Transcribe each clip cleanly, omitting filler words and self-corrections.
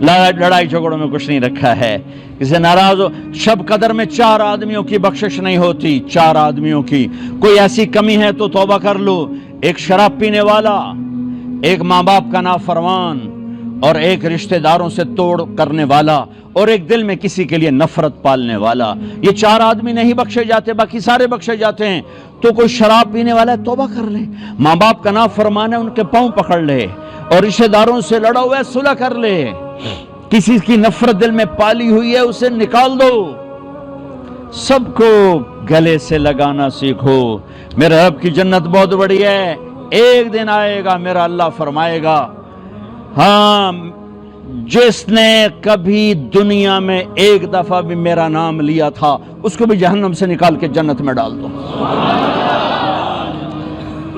لڑائی جھگڑوں میں کچھ نہیں رکھا ہے. کسی ناراض ہو, شب قدر میں 4 آدمیوں کی بخشش نہیں ہوتی, 4 آدمیوں کی. کوئی ایسی کمی ہے تو توبہ کر لو. ایک شراب پینے والا, ایک ماں باپ کا نافرمان, اور ایک رشتہ داروں سے توڑ کرنے والا, اور ایک دل میں کسی کے لیے نفرت پالنے والا. یہ 4 آدمی نہیں بخشے جاتے, باقی سارے بخشے جاتے ہیں. تو کوئی شراب پینے والا ہے توبہ کر لے, ماں باپ کا نافرمان ہے ان کے پاؤں پکڑ لے, اور رشتہ داروں سے لڑا ہوا ہے صلح کر لے. کسی کی نفرت دل میں پالی ہوئی ہے اسے نکال دو. سب کو گلے سے لگانا سیکھو. میرے رب کی جنت بہت بڑی ہے, ایک دن آئے گا میرا اللہ فرمائے گا, ہاں جس نے کبھی دنیا میں ایک دفعہ بھی میرا نام لیا تھا اس کو بھی جہنم سے نکال کے جنت میں ڈال دو.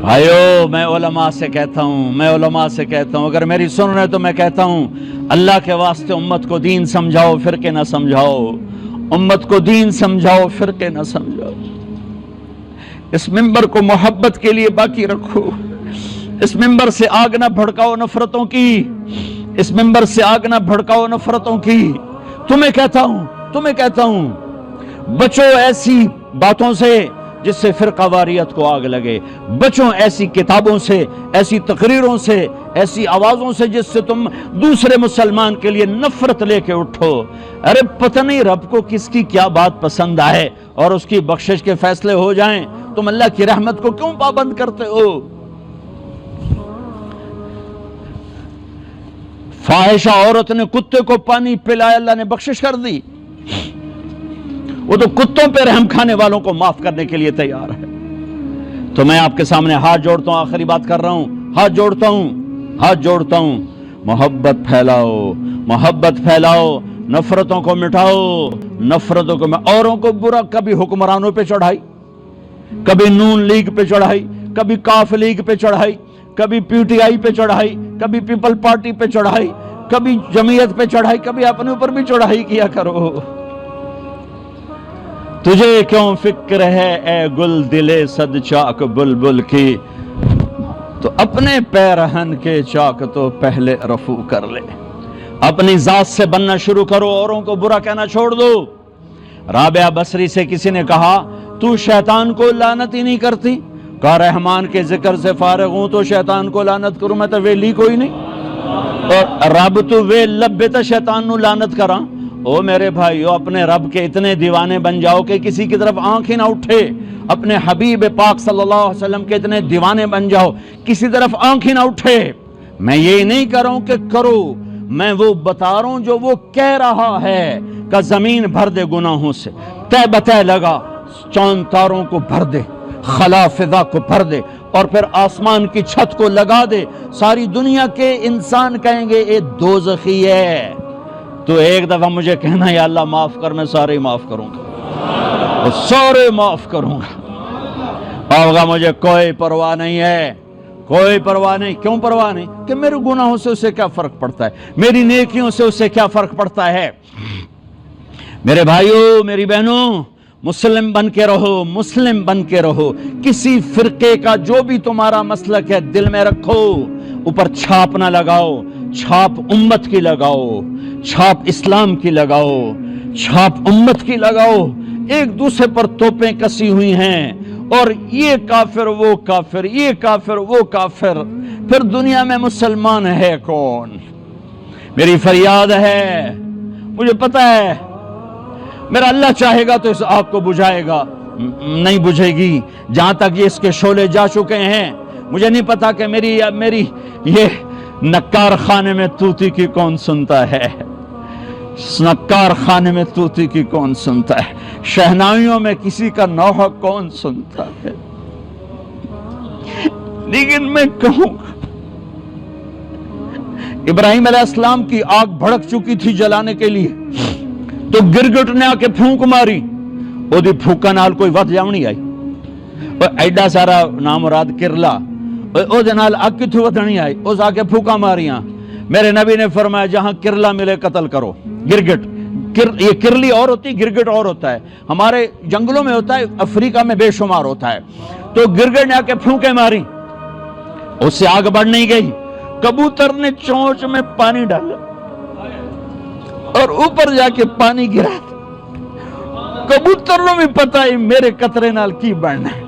بھائیو میں علماء سے کہتا ہوں, اگر میری سن رہے تو میں کہتا ہوں, اللہ کے واسطے امت کو دین سمجھاؤ, فرقے نہ سمجھاؤ. امت کو دین سمجھاؤ, فرقے نہ سمجھاؤ. اس منبر کو محبت کے لیے باقی رکھو. اس منبر سے آگ نہ بھڑکاؤ نفرتوں کی, اس منبر سے آگ نہ بھڑکاؤ نفرتوں کی. تمہیں کہتا ہوں بچو ایسی باتوں سے جس سے فرقہ واریت کو آگ لگے. بچو ایسی کتابوں سے, ایسی تقریروں سے, ایسی آوازوں سے جس سے تم دوسرے مسلمان کے لیے نفرت لے کے اٹھو. ارے پتہ نہیں رب کو کس کی کیا بات پسند آئے اور اس کی بخشش کے فیصلے ہو جائیں, تم اللہ کی رحمت کو کیوں پابند کرتے ہو؟ فاحشہ عورت نے کتے کو پانی پلایا, اللہ نے بخشش کر دی. وہ تو کتوں پہ رحم کھانے والوں کو معاف کرنے کے لیے تیار ہے. تو میں آپ کے سامنے ہاتھ جوڑتا ہوں, آخری بات کر رہا ہوں, ہاتھ جوڑتا ہوں. محبت پھیلاؤ, نفرتوں کو مٹاؤ, نفرتوں کو. اوروں کو برا, کبھی حکمرانوں پہ چڑھائی, کبھی نون لیگ پہ چڑھائی, کبھی کاف لیگ پہ چڑھائی, کبھی پی ٹی آئی پہ چڑھائی, کبھی پیپل پارٹی پہ چڑھائی, کبھی جمعیت پہ چڑھائی, کبھی اپنے اوپر بھی چڑھائی کیا کرو. تجھے کیوں فکر ہے اے گل دلے صد چاک بلبل کی, تو اپنے پیرہن کے چاک تو پہلے رفو کر لے. اپنی ذات سے بننا شروع کرو, اوروں کو برا کہنا چھوڑ دو. رابعہ بصری سے کسی نے کہا تو شیطان کو لعنت ہی نہیں کرتی؟ کہا رحمان کے ذکر سے فارغ ہوں تو شیطان کو لعنت کروں, میں تو ویلی کوئی نہیں. اور رب تو وے لبے تو شیطان نو لعنت کراں. او میرے بھائیو, اپنے رب کے اتنے دیوانے بن جاؤ کہ کسی کی طرف آنکھ ہی نہ اٹھے. اپنے حبیب پاک صلی اللہ علیہ وسلم کے اتنے دیوانے بن جاؤ کسی طرف آنکھ ہی نہ اٹھے. میں یہ نہیں کر رہا ہوں کہ کرو, میں وہ بتا رہا ہوں جو وہ کہہ رہا ہے کہ زمین بھر دے گناہوں سے, تہ بتہ لگا, چاند تاروں کو بھر دے, خلا فضا کو بھر دے, اور پھر آسمان کی چھت کو لگا دے. ساری دنیا کے انسان کہیں گے یہ دوزخی ہے, تو ایک دفعہ مجھے کہنا یا اللہ معاف کر, میں سارے معاف کروں گا, سارے معاف کروں گا. ہوگا مجھے کوئی پرواہ نہیں ہے, کوئی پرواہ نہیں. کیوں پرواہ نہیں؟ کہ میرے گناہوں سے اسے کیا فرق پڑتا ہے, میری نیکیوں سے اسے کیا فرق پڑتا ہے. میرے بھائیوں, میری بہنوں, مسلم بن کے رہو. کسی فرقے کا جو بھی تمہارا مسلک ہے دل میں رکھو, اوپر چھاپ نہ لگاؤ. چھاپ امت کی لگاؤ, چھاپ اسلام کی لگاؤ, چھاپ امت کی لگاؤ. ایک دوسرے پر توپیں کسی ہوئی ہیں, اور یہ کافر وہ کافر, یہ کافر وہ کافر, پھر دنیا میں مسلمان ہے کون؟ میری فریاد ہے, مجھے پتا ہے میرا اللہ چاہے گا تو اس آگ کو بجھائے گا, نہیں بجھے گی. جہاں تک یہ اس کے شعلے جا چکے ہیں, مجھے نہیں پتا کہ میری یہ نکار خانے میں توتی کی کون سنتا ہے, نکار خانے میں توتی کی کون سنتا ہے, شہنائیوں میں کسی کا نوحہ کون سنتا ہے. لیکن میں کہوں, ابراہیم علیہ السلام کی آگ بھڑک چکی تھی جلانے کے لیے, تو گرگٹ نے آ کے پھونک ماری, وہ دی پھونکا نال کوئی وقت جاونی آئی, اور ایڈا سارا نامراد کرلا او جنال آگ کی تھو ودھنی آئی, اس آ کے پھونکا ماریاں. میرے نبی نے فرمایا جہاں کرلا ملے قتل کرو. گرگٹ, یہ کرلی اور ہوتی, گرگٹ اور ہوتا ہے. ہمارے جنگلوں میں ہوتا ہے, افریقہ میں بے شمار ہوتا ہے. تو گرگٹ نے آ کے پھونکے ماری, اس سے آگ بڑھ نہیں گئی. کبوتر نے چونچ میں پانی ڈالا, اور اوپر جا کے پانی گرا تھا. کبوتر نو بھی پتا ہی میرے قطرے نال کی بننا ہے.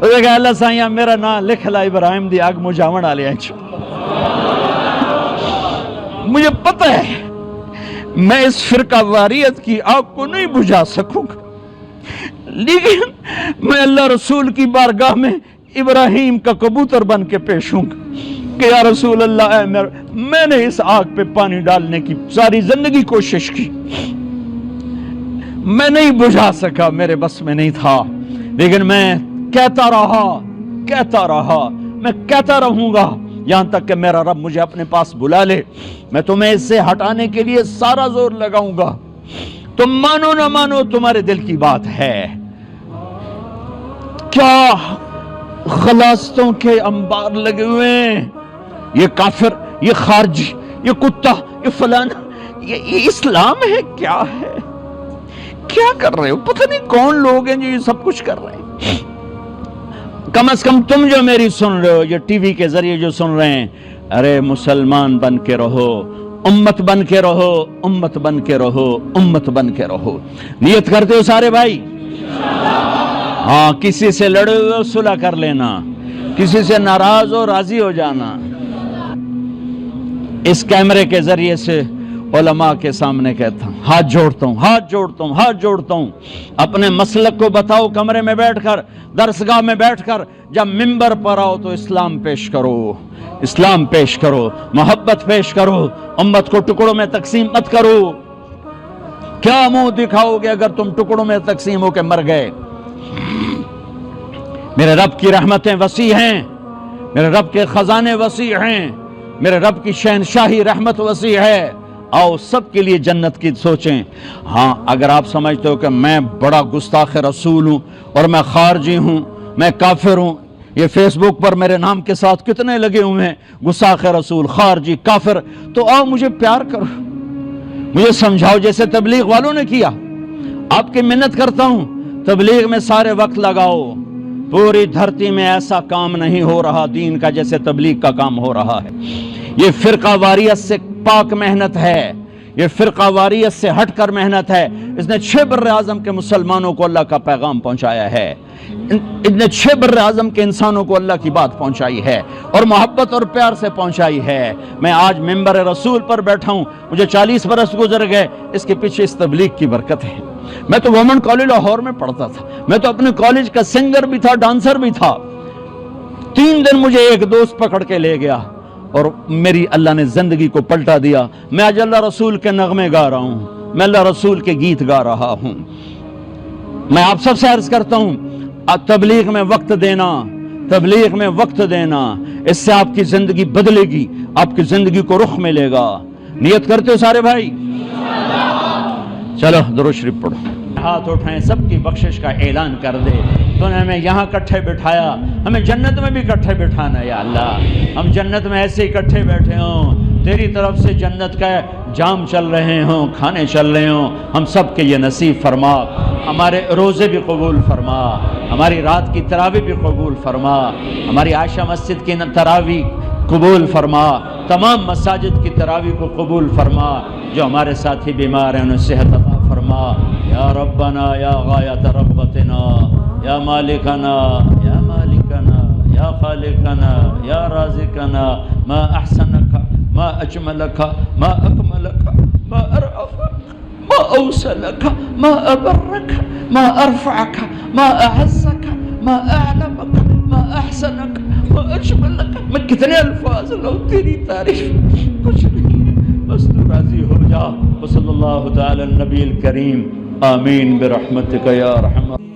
وہ کہا اللہ سائیاں میرا نام لکھ لا ابراہیم دی آگ مجھاون والے ہیں. مجھے پتا ہے میں اس فرقہ واریت کی آگ کو نہیں بجھا سکوں گا، لیکن میں اللہ رسول کی بارگاہ میں ابراہیم کا کبوتر بن کے پیش ہوں گا کہ یا رسول اللہ میں نے اس آگ پہ پانی ڈالنے کی ساری زندگی کوشش کی، میں نہیں بجھا سکا، میرے بس میں نہیں تھا، لیکن میں کہتا رہا میں کہتا رہوں گا یہاں تک کہ میرا رب مجھے اپنے پاس بلا لے. میں تمہیں اس سے ہٹانے کے لیے سارا زور لگاؤں گا، تم مانو نہ مانو تمہارے دل کی بات ہے. کیا غلاستوں کے انبار لگے ہوئے ہیں، یہ کافر، یہ خارجی، یہ کتا، یہ فلانا، یہ اسلام ہے کیا ہے؟ کیا کر رہے ہو؟ پتہ نہیں کون لوگ ہیں جو یہ سب کچھ کر رہے ہیں. کم از کم تم جو میری سن رہے ہو، یہ ٹی وی کے ذریعے جو سن رہے ہیں، ارے مسلمان بن کے رہو، امت بن کے رہو، امت بن کے رہو، امت بن کے رہو. نیت کرتے ہو سارے بھائی؟ ہاں، کسی سے لڑے ہوئے ہو صلح کر لینا، کسی سے ناراض ہو راضی ہو جانا. اس کیمرے کے ذریعے سے علماء کے سامنے کہتا ہوں، ہاتھ جوڑتا ہوں، اپنے مسلک کو بتاؤ. کمرے میں بیٹھ کر، درسگاہ میں بیٹھ کر، جب منبر پر آؤ تو اسلام پیش کرو، محبت پیش کرو، امت کو ٹکڑوں میں تقسیم مت کرو. کیا منہ دکھاؤ گے اگر تم ٹکڑوں میں تقسیم ہو کے مر گئے؟ میرے رب کی رحمتیں وسیع ہیں، میرے رب کے خزانے وسیع ہیں، میرے رب کی شہنشاہی رحمت وسیع ہے. آؤ سب کے لیے جنت کی سوچیں. ہاں، اگر آپ سمجھتے ہو کہ میں بڑا گستاخ رسول ہوں اور میں خارجی ہوں، میں کافر ہوں، یہ فیس بک پر میرے نام کے ساتھ کتنے لگے ہوئے ہیں، گستاخ رسول، خارجی، کافر، تو آؤ مجھے پیار کرو، مجھے سمجھاؤ جیسے تبلیغ والوں نے کیا. آپ کی منت کرتا ہوں، تبلیغ میں سارے وقت لگاؤ. پوری دھرتی میں ایسا کام نہیں ہو رہا دین کا جیسے تبلیغ کا کام ہو رہا ہے. یہ فرقہ واریت سے پاک محنت ہے، یہ فرقہ واریت سے ہٹ کر محنت ہے. اس نے 6 بر اعظم کے مسلمانوں کو اللہ کا پیغام پہنچایا ہے، اس نے 6 بر اعظم کے انسانوں کو اللہ کی بات پہنچائی ہے اور محبت اور پیار سے پہنچائی ہے. میں آج منبر رسول پر بیٹھا ہوں، مجھے 40 برس گزر گئے، اس کے پیچھے اس تبلیغ کی برکت ہے. میں تو وومن کالج لاہور میں پڑھتا تھا، میں تو اپنے کالج کا سنگر بھی تھا، ڈانسر بھی تھا. 3 دن مجھے ایک دوست پکڑ کے لے گیا اور میری اللہ نے زندگی کو پلٹا دیا. میں آج اللہ رسول کے نغمے گا رہا ہوں، میں اللہ رسول کے گیت گا رہا ہوں. میں آپ سب سے عرض کرتا ہوں، تبلیغ میں وقت دینا، اس سے آپ کی زندگی بدلے گی، آپ کی زندگی کو رخ ملے گا. نیت کرتے ہو سارے بھائی؟ چلو درود شریف پڑھو. ہاتھ اٹھائیں، سب کی بخشش کا اعلان کر دے. تو نے ہمیں یہاں کٹھے بٹھایا، ہمیں جنت میں بھی کٹھے بٹھانا. یا اللہ، ہم جنت میں ایسے ہی کٹھے بیٹھے ہوں، تیری طرف سے جنت کا جام چل رہے ہوں، کھانے چل رہے ہوں. ہم سب کے یہ نصیب فرما. ہمارے روزے بھی قبول فرما، ہماری رات کی تراویح بھی قبول فرما، ہماری عائشہ مسجد کی تراویح قبول فرما، تمام مساجد کی تراویح کو قبول فرما. جو ہمارے ساتھی بیمار ہیں انہیں صحت عطا فرما. یا ربنا یا غایت رغبتنا، یا مالکنا یا مالکنا یا خالقنا یا رازقنا، ما احسنک، ما اجملک، ما اکملک، ما ارعفک، ما اوصلک، ما ابرک، ما ارفعک، ما اعزک، ما اعلمک، ما احسنک، ما اجملک. میں کتنے الفاظ لوں تیری تعریف، کچھ نہیں ہے، بس تو راضی ہو جا. وصلی اللہ تعالی النبی الکریم. آمین برحمتک یا رحمت.